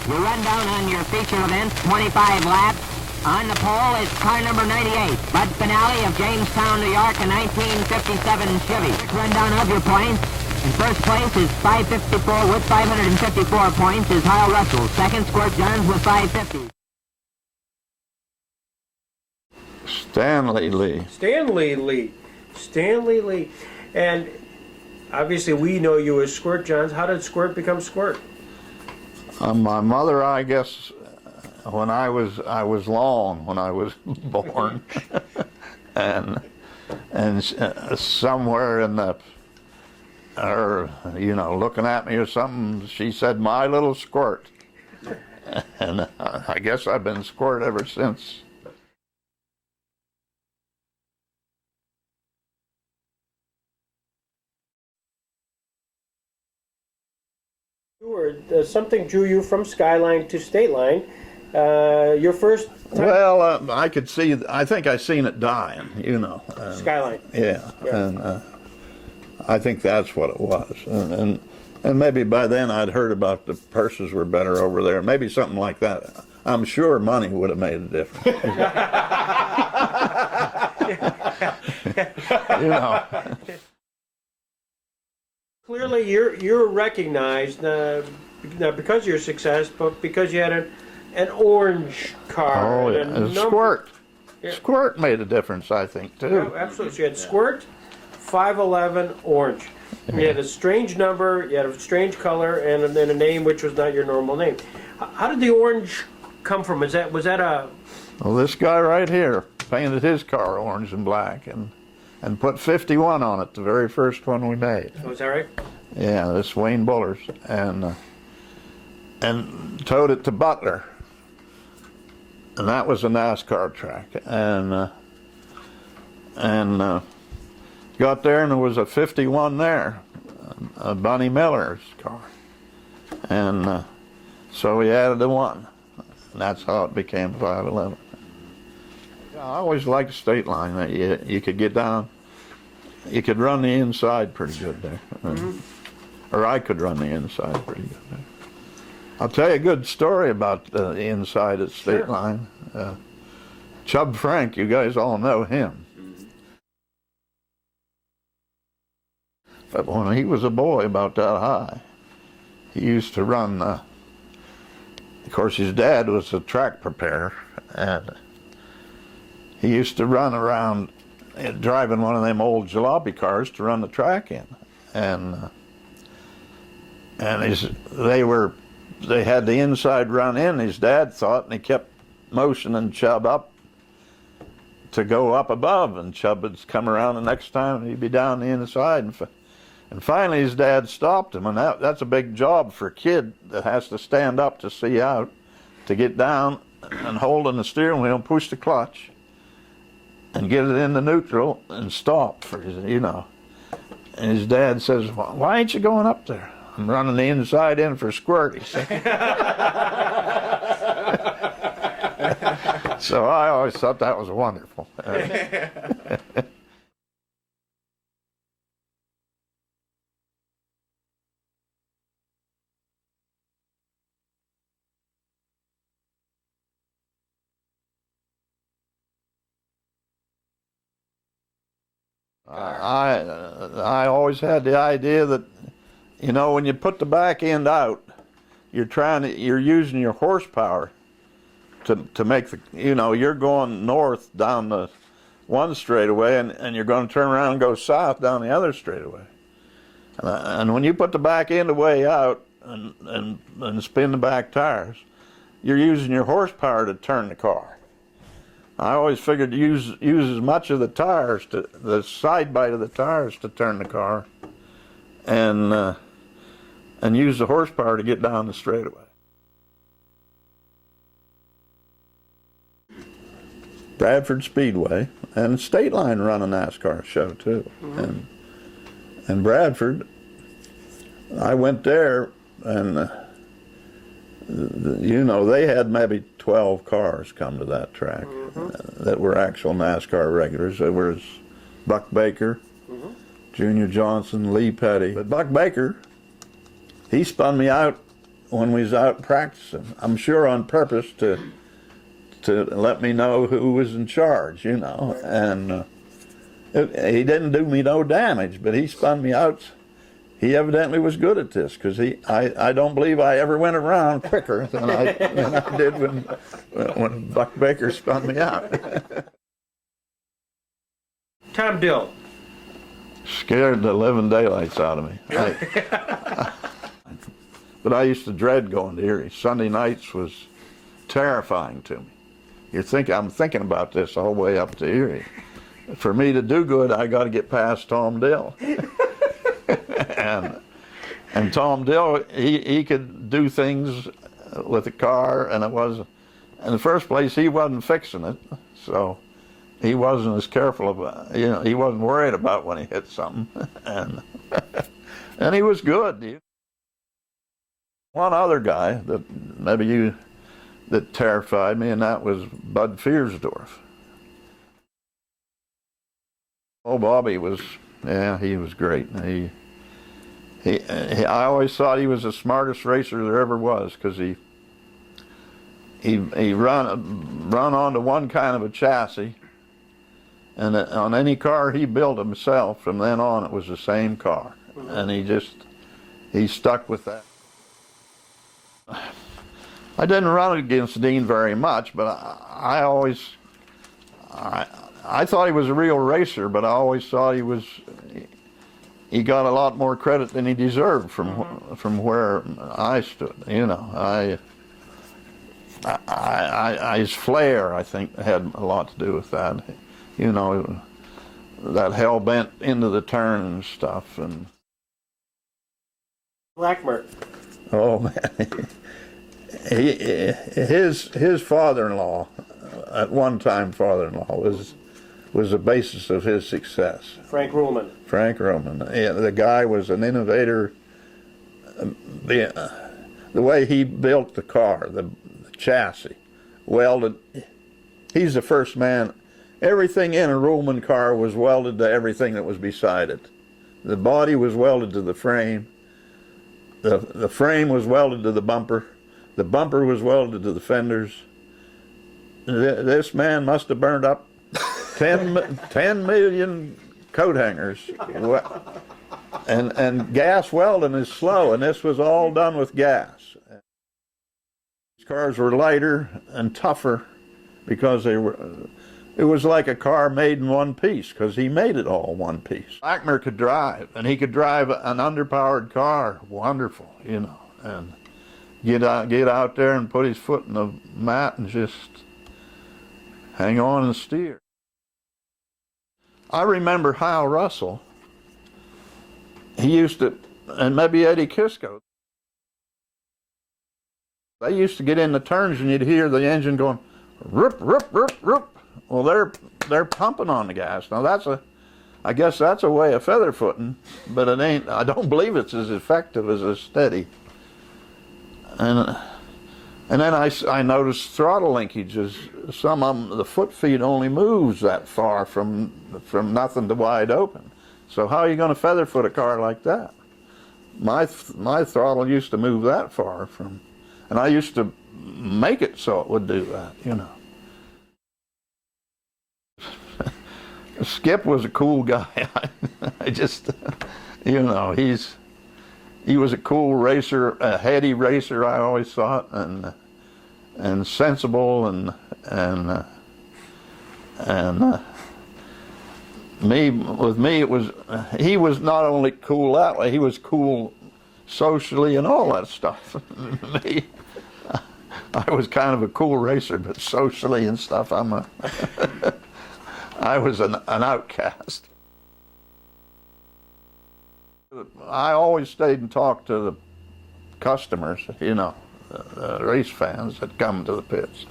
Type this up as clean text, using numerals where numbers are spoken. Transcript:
Your rundown on your feature event, 25 laps. On the pole is car number 98, Bud Finale of Jamestown, New York, a 1957 Chevy. Rundown of your points. In first place is 554 with 554 points is Hal Russell. Second, Squirt Johns with 550. Stanley Lee. Stanley Lee. Stanley Lee. And obviously we know you as Squirt Johns. How did Squirt become Squirt? My mother, I guess, when I was long when I was born, and somewhere in the, or looking at me or something, she said, "My little Squirt," and I guess I've been Squirt ever since. Something drew you from Skyline to Stateline. Your first time? Well, I could see, I think I seen it dying, Skyline. Yeah, and I think that's what it was. And maybe by then I'd heard about the purses were better over there. Maybe something like that. I'm sure money would have made a difference. Clearly, you're recognized not because of your success, but because you had an orange car. Oh, yeah. Squirt. Yeah. Squirt made a difference, I think, too. Oh, absolutely. So you had Squirt, 511, orange. Yeah. You had a strange number, you had a strange color, and then a name which was not your normal name. How did the orange come from? Was that a... Well, this guy right here painted his car orange and black, and put 51 on it, the very first one we made. Oh, is that right? Yeah, this Wayne Buller's, and towed it to Butler, and that was a NASCAR track, and got there and there was a 51 there, a Bunny Miller's car, and so we added the one, and that's how it became 511. I always liked Stateline, that you could get down, you could run the inside pretty good there. Or I could run the inside pretty good there. I'll tell you a good story about the inside at Stateline. Sure. Chub Frank, you guys all know him. But when he was a boy about that high, he used to run, of course his dad was a track preparer, and he used to run around driving one of them old jalopy cars to run the track in, and they had the inside run in, his dad thought, and he kept motioning Chub up to go up above, and Chub would come around the next time and he'd be down the inside, and finally his dad stopped him, and that's a big job for a kid that has to stand up to see out, to get down and holding the steering wheel and push the clutch and get it into neutral and stop for And his dad says, "Why ain't you going up there?" "I'm running the inside in for Squirt," he said. So I always thought that was wonderful. I always had the idea that, when you put the back end out, you're using your horsepower to make the, you're going north down the one straightaway, and you're going to turn around and go south down the other straightaway. And when you put the back end way out and spin the back tires, you're using your horsepower to turn the car. I always figured to use as much of the tires, the side bite of the tires, to turn the car, and use the horsepower to get down the straightaway. Bradford Speedway and Stateline run a NASCAR show too, and Bradford, I went there, and they had maybe 12 cars come to that track that were actual NASCAR regulars. There was Buck Baker, Junior Johnson, Lee Petty. But Buck Baker, he spun me out when we was out practicing. I'm sure on purpose to let me know who was in charge, you know. And he didn't do me no damage, but he spun me out. He evidently was good at this, because I don't believe I ever went around quicker than I did when Buck Baker spun me out. Tom Dill. Scared the living daylights out of me. But I used to dread going to Erie. Sunday nights was terrifying to me. I'm thinking about this all the way up to Erie. For me to do good, I got to get past Tom Dill. and Tom Dill, he could do things with the car, and it was, in the first place, he wasn't fixing it, so he wasn't as careful about, you know, he wasn't worried about when he hit something, and and he was good. One other guy that terrified me, and that was Bud Fearsdorf. Oh, Bobby was, yeah, he was great. I always thought he was the smartest racer there ever was, because he run onto one kind of a chassis, and on any car he built himself, from then on it was the same car, and he stuck with that. I didn't run against Dean very much, but I thought he was a real racer, but I always thought he got a lot more credit than he deserved from where I stood. You know, his flair, I think, had a lot to do with that. You know, that hell bent into the turn and stuff. And Blackmer. oh man, his father-in-law, at one time father-in-law, was the basis of his success. Frank Ruhlman. Frank Ruhlman. Yeah, the guy was an innovator. The way he built the car, the chassis, welded. He's the first man. Everything in a Ruhlman car was welded to everything that was beside it. The body was welded to the frame. The frame was welded to the bumper. The bumper was welded to the fenders. This man must have burned up 10 million coat hangers. And gas welding is slow, and this was all done with gas. These cars were lighter and tougher because it was like a car made in one piece, because he made it all one piece. Blackmer could drive, and he could drive an underpowered car, wonderful, you know, and get out there and put his foot in the mat and just hang on and steer. I remember Hal Russell. He used to, and maybe Eddie Kisco, they used to get in the turns and you'd hear the engine going, rip, rip, rip, rip. Well, they're pumping on the gas. Now I guess that's a way of feather footing, but it ain't. I don't believe it's as effective as a steady. And then I noticed throttle linkages. Some of them, the foot feed only moves that far from nothing to wide open. So how are you going to feather foot a car like that? My throttle used to move that far from, and I used to make it so it would do that, you know. Skip was a cool guy. I just, you know, he was a cool racer, a heady racer, I always thought, and sensible, and with me it was, he was not only cool that way, he was cool socially and all that stuff. Me, I was kind of a cool racer, but socially and stuff, I was an outcast. I always stayed and talked to the customers, you know, the race fans that come to the pits.